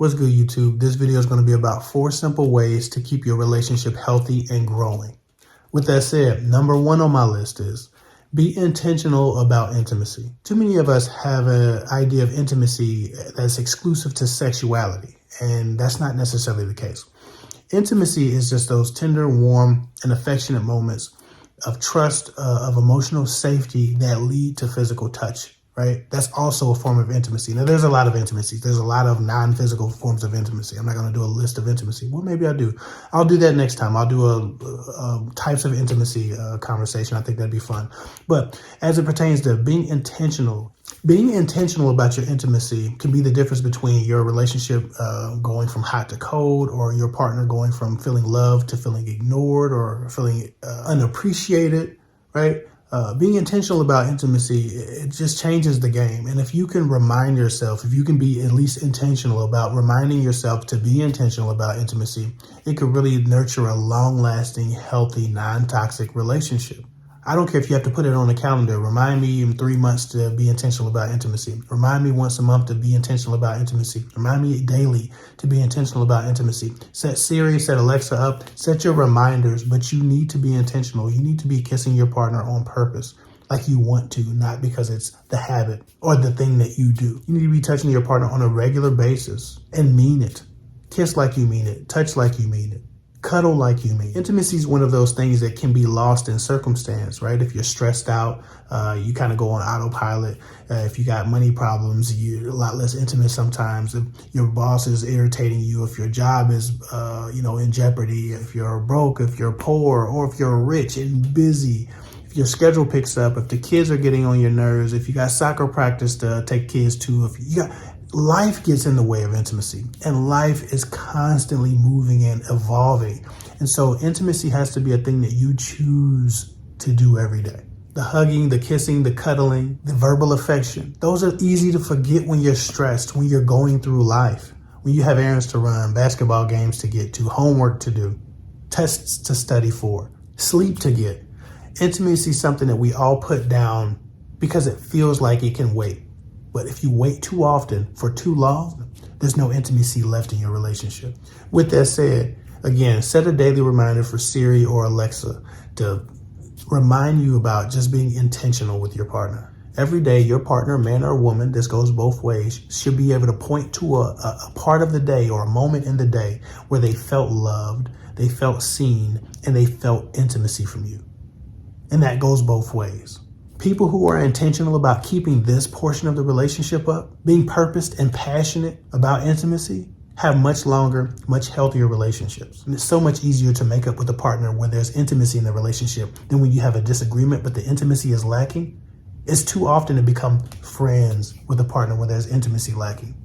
What's good, YouTube? This video is going to be about 4 simple ways to keep your relationship healthy and growing. With that said, number 1 on my list is be intentional about intimacy. Too many of us have an idea of intimacy that's exclusive to sexuality, and that's not necessarily the case. Intimacy is just those tender, warm, and affectionate moments of trust, of emotional safety that lead to physical touch. Right? That's also a form of intimacy. Now, there's a lot of intimacy. There's a lot of non-physical forms of intimacy. I'm not going to do a list of intimacy. Well, maybe I do. I'll do that next time. I'll do a types of intimacy conversation. I think that'd be fun. But as it pertains to being intentional about your intimacy can be the difference between your relationship going from hot to cold, or your partner going from feeling loved to feeling ignored or feeling unappreciated, right? Being intentional about intimacy, it just changes the game. And if you can remind yourself, if you can be at least intentional about reminding yourself to be intentional about intimacy, it could really nurture a long-lasting, healthy, non-toxic relationship. I don't care if you have to put it on a calendar. Remind me in 3 months to be intentional about intimacy. Remind me once a month to be intentional about intimacy. Remind me daily to be intentional about intimacy. Set Siri, set Alexa up, set your reminders, but you need to be intentional. You need to be kissing your partner on purpose, like you want to, not because it's the habit or the thing that you do. You need to be touching your partner on a regular basis and mean it. Kiss like you mean it. Touch like you mean it. Cuddle like you mean. Intimacy is one of those things that can be lost in circumstance, right? If you're stressed out, you kind of go on autopilot. If you got money problems, you're a lot less intimate sometimes. If your boss is irritating you, if your job is, in jeopardy, if you're broke, if you're poor, or if you're rich and busy, if your schedule picks up, if the kids are getting on your nerves, if you got soccer practice to take kids to, life gets in the way of intimacy, and life is constantly moving and evolving. And so intimacy has to be a thing that you choose to do every day. The hugging, the kissing, the cuddling, the verbal affection, those are easy to forget when you're stressed, when you're going through life, when you have errands to run, basketball games to get to, homework to do, tests to study for, sleep to get. Intimacy is something that we all put down because it feels like it can wait. But if you wait too often for too long, there's no intimacy left in your relationship. With that said, again, set a daily reminder for Siri or Alexa to remind you about just being intentional with your partner. Every day, your partner, man or woman, this goes both ways, should be able to point to a part of the day or a moment in the day where they felt loved, they felt seen, and they felt intimacy from you. And that goes both ways. People who are intentional about keeping this portion of the relationship up, being purposed and passionate about intimacy, have much longer, much healthier relationships. And it's so much easier to make up with a partner when there's intimacy in the relationship than when you have a disagreement, but the intimacy is lacking. It's too often to become friends with a partner when there's intimacy lacking,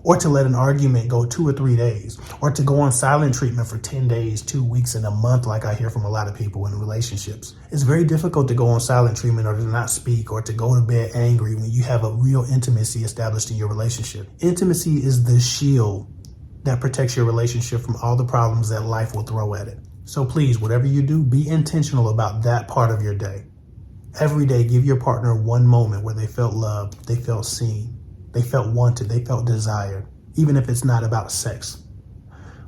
or to let an argument go 2 or 3 days, or to go on silent treatment for 10 days, 2 weeks, and a month, like I hear from a lot of people in relationships. It's very difficult to go on silent treatment or to not speak or to go to bed angry when you have a real intimacy established in your relationship. Intimacy is the shield that protects your relationship from all the problems that life will throw at it. So please, whatever you do, be intentional about that part of your day. Every day, give your partner one moment where they felt loved, they felt seen, they felt wanted, they felt desired, even if it's not about sex.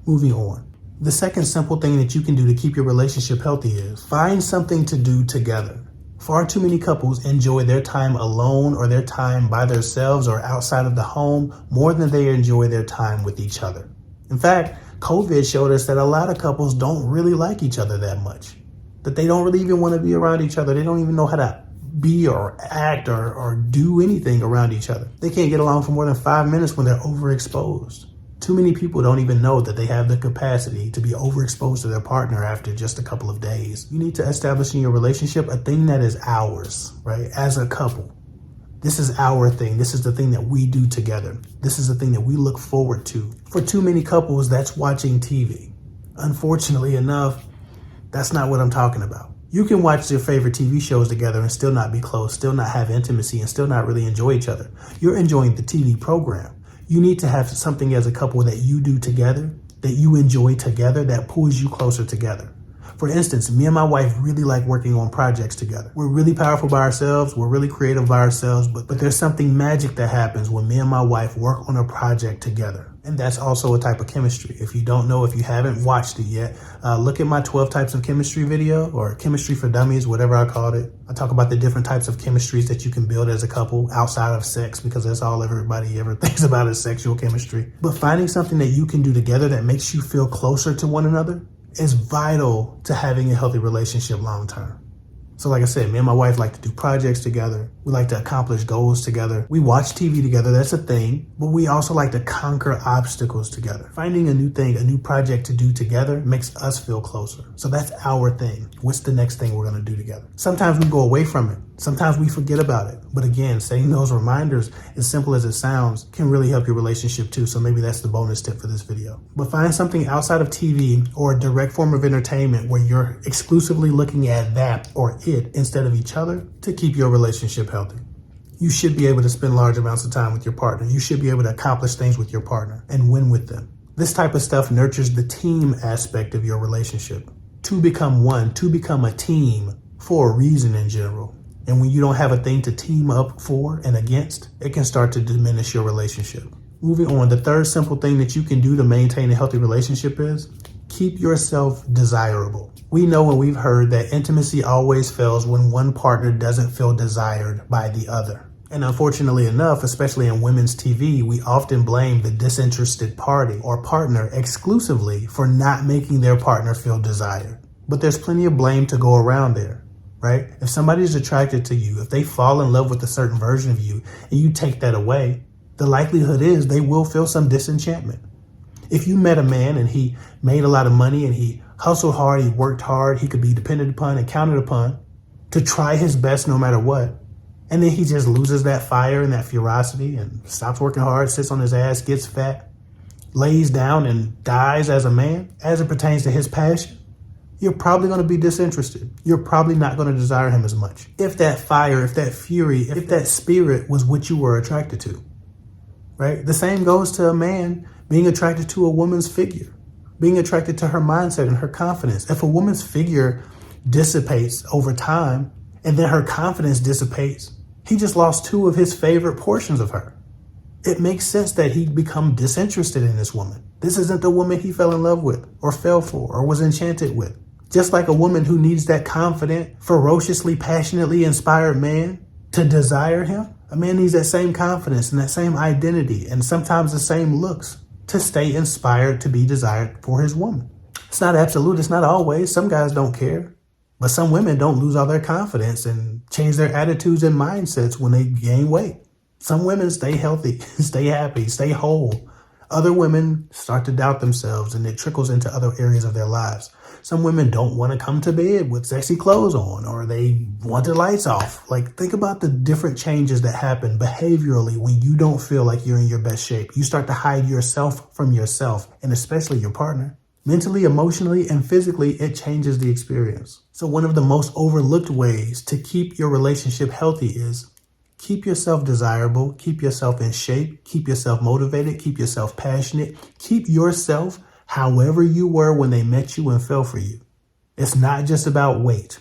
Moving on. The second simple thing that you can do to keep your relationship healthy is find something to do together. Far too many couples enjoy their time alone or their time by themselves or outside of the home more than they enjoy their time with each other. In fact, COVID showed us that a lot of couples don't really like each other that much, that they don't really even want to be around each other. They don't even know how to be or act or do anything around each other. They can't get along for more than 5 minutes when they're overexposed. Too many people don't even know that they have the capacity to be overexposed to their partner after just a couple of days. You need to establish in your relationship a thing that is ours, right? As a couple. This is our thing. This is the thing that we do together. This is the thing that we look forward to. For too many couples, that's watching TV. Unfortunately enough, that's not what I'm talking about. You can watch your favorite TV shows together and still not be close, still not have intimacy, and still not really enjoy each other. You're enjoying the TV program. You need to have something as a couple that you do together, that you enjoy together, that pulls you closer together. For instance, me and my wife really like working on projects together. We're really powerful by ourselves. We're really creative by ourselves, but there's something magic that happens when me and my wife work on a project together. And that's also a type of chemistry. If you don't know, if you haven't watched it yet, look at my 12 types of chemistry video, or chemistry for dummies, whatever I called it. I talk about the different types of chemistries that you can build as a couple outside of sex, because that's all everybody ever thinks about is sexual chemistry. But finding something that you can do together that makes you feel closer to one another is vital to having a healthy relationship long term. So like I said, me and my wife like to do projects together. We like to accomplish goals together. We watch TV together, that's a thing, but we also like to conquer obstacles together. Finding a new thing, a new project to do together makes us feel closer. So that's our thing. What's the next thing we're gonna do together? Sometimes we go away from it. Sometimes we forget about it. But again, setting those reminders, as simple as it sounds, can really help your relationship too. So maybe that's the bonus tip for this video. But find something outside of TV or a direct form of entertainment where you're exclusively looking at that or it instead of each other to keep your relationship healthy. You should be able to spend large amounts of time with your partner. You should be able to accomplish things with your partner and win with them. This type of stuff nurtures the team aspect of your relationship. To become one, to become a team for a reason in general. And when you don't have a thing to team up for and against, it can start to diminish your relationship. Moving on, the third simple thing that you can do to maintain a healthy relationship is keep yourself desirable. We know and we've heard that intimacy always fails when one partner doesn't feel desired by the other. And unfortunately enough, especially in women's TV, we often blame the disinterested party or partner exclusively for not making their partner feel desired. But there's plenty of blame to go around there. Right? If somebody's attracted to you, if they fall in love with a certain version of you and you take that away, the likelihood is they will feel some disenchantment. If you met a man and he made a lot of money and he hustled hard, he worked hard, he could be depended upon and counted upon to try his best no matter what, and then he just loses that fire and that ferocity and stops working hard, sits on his ass, gets fat, lays down and dies as a man as it pertains to his passion, you're probably going to be disinterested. You're probably not going to desire him as much. If that fire, if that fury, if that spirit was what you were attracted to, right? The same goes to a man being attracted to a woman's figure, being attracted to her mindset and her confidence. If a woman's figure dissipates over time and then her confidence dissipates, he just lost two of his favorite portions of her. It makes sense that he'd become disinterested in this woman. This isn't the woman he fell in love with or fell for or was enchanted with. Just like a woman who needs that confident, ferociously, passionately inspired man to desire him, a man needs that same confidence and that same identity and sometimes the same looks to stay inspired to be desired for his woman. It's not absolute. It's not always. Some guys don't care. But some women don't lose all their confidence and change their attitudes and mindsets when they gain weight. Some women stay healthy, stay happy, stay whole. Other women start to doubt themselves and it trickles into other areas of their lives. Some women don't want to come to bed with sexy clothes on, or they want their lights off. Like, think about the different changes that happen behaviorally when you don't feel like you're in your best shape. You start to hide yourself from yourself, and especially your partner. Mentally, emotionally, and physically, it changes the experience. So one of the most overlooked ways to keep your relationship healthy is keep yourself desirable, keep yourself in shape, keep yourself motivated, keep yourself passionate, keep yourself however you were when they met you and fell for you. It's not just about weight.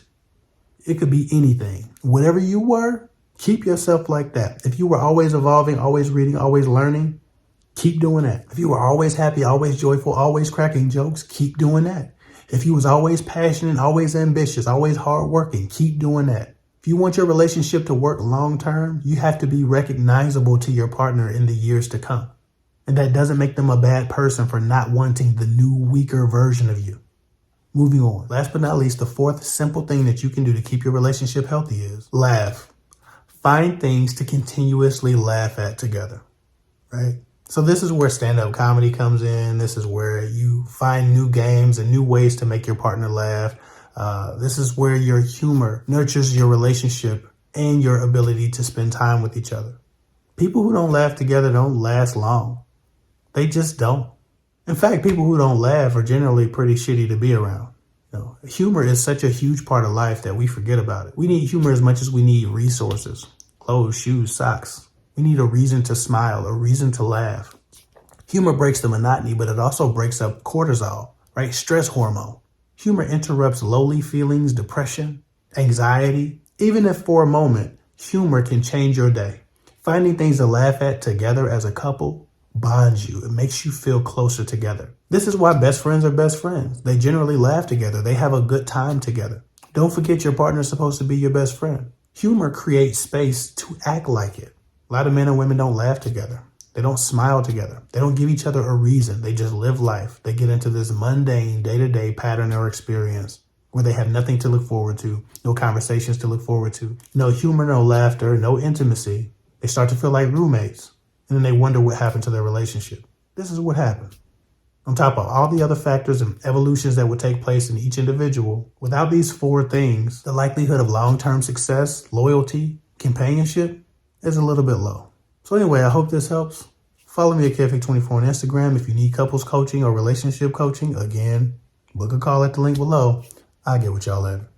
It could be anything. Whatever you were, keep yourself like that. If you were always evolving, always reading, always learning, keep doing that. If you were always happy, always joyful, always cracking jokes, keep doing that. If you was always passionate, always ambitious, always hardworking, keep doing that. If you want your relationship to work long term, you have to be recognizable to your partner in the years to come. And that doesn't make them a bad person for not wanting the new, weaker version of you. Moving on. Last but not least, the fourth simple thing that you can do to keep your relationship healthy is laugh. Find things to continuously laugh at together, right? So this is where stand-up comedy comes in. This is where you find new games and new ways to make your partner laugh. This is where your humor nurtures your relationship and your ability to spend time with each other. People who don't laugh together don't last long. They just don't. In fact, people who don't laugh are generally pretty shitty to be around. You know, humor is such a huge part of life that we forget about it. We need humor as much as we need resources, clothes, shoes, socks. We need a reason to smile, a reason to laugh. Humor breaks the monotony, but it also breaks up cortisol, right? Stress hormone. Humor interrupts lowly feelings, depression, anxiety. Even if for a moment, humor can change your day. Finding things to laugh at together as a couple bonds you. It makes you feel closer together. This is why best friends are best friends. They generally laugh together. They have a good time together. Don't forget your partner is supposed to be your best friend. Humor creates space to act like it. A lot of men and women don't laugh together. They don't smile together. They don't give each other a reason. They just live life. They get into this mundane day-to-day pattern or experience where they have nothing to look forward to, no conversations to look forward to, no humor, no laughter, no intimacy. They start to feel like roommates, and then they wonder what happened to their relationship. This is what happened. On top of all the other factors and evolutions that would take place in each individual, without these four things, the likelihood of long-term success, loyalty, companionship is a little bit low. So anyway, I hope this helps. Follow me at KFA24 on Instagram if you need couples coaching or relationship coaching. Again, book a call at the link below. I'll get with y'all later.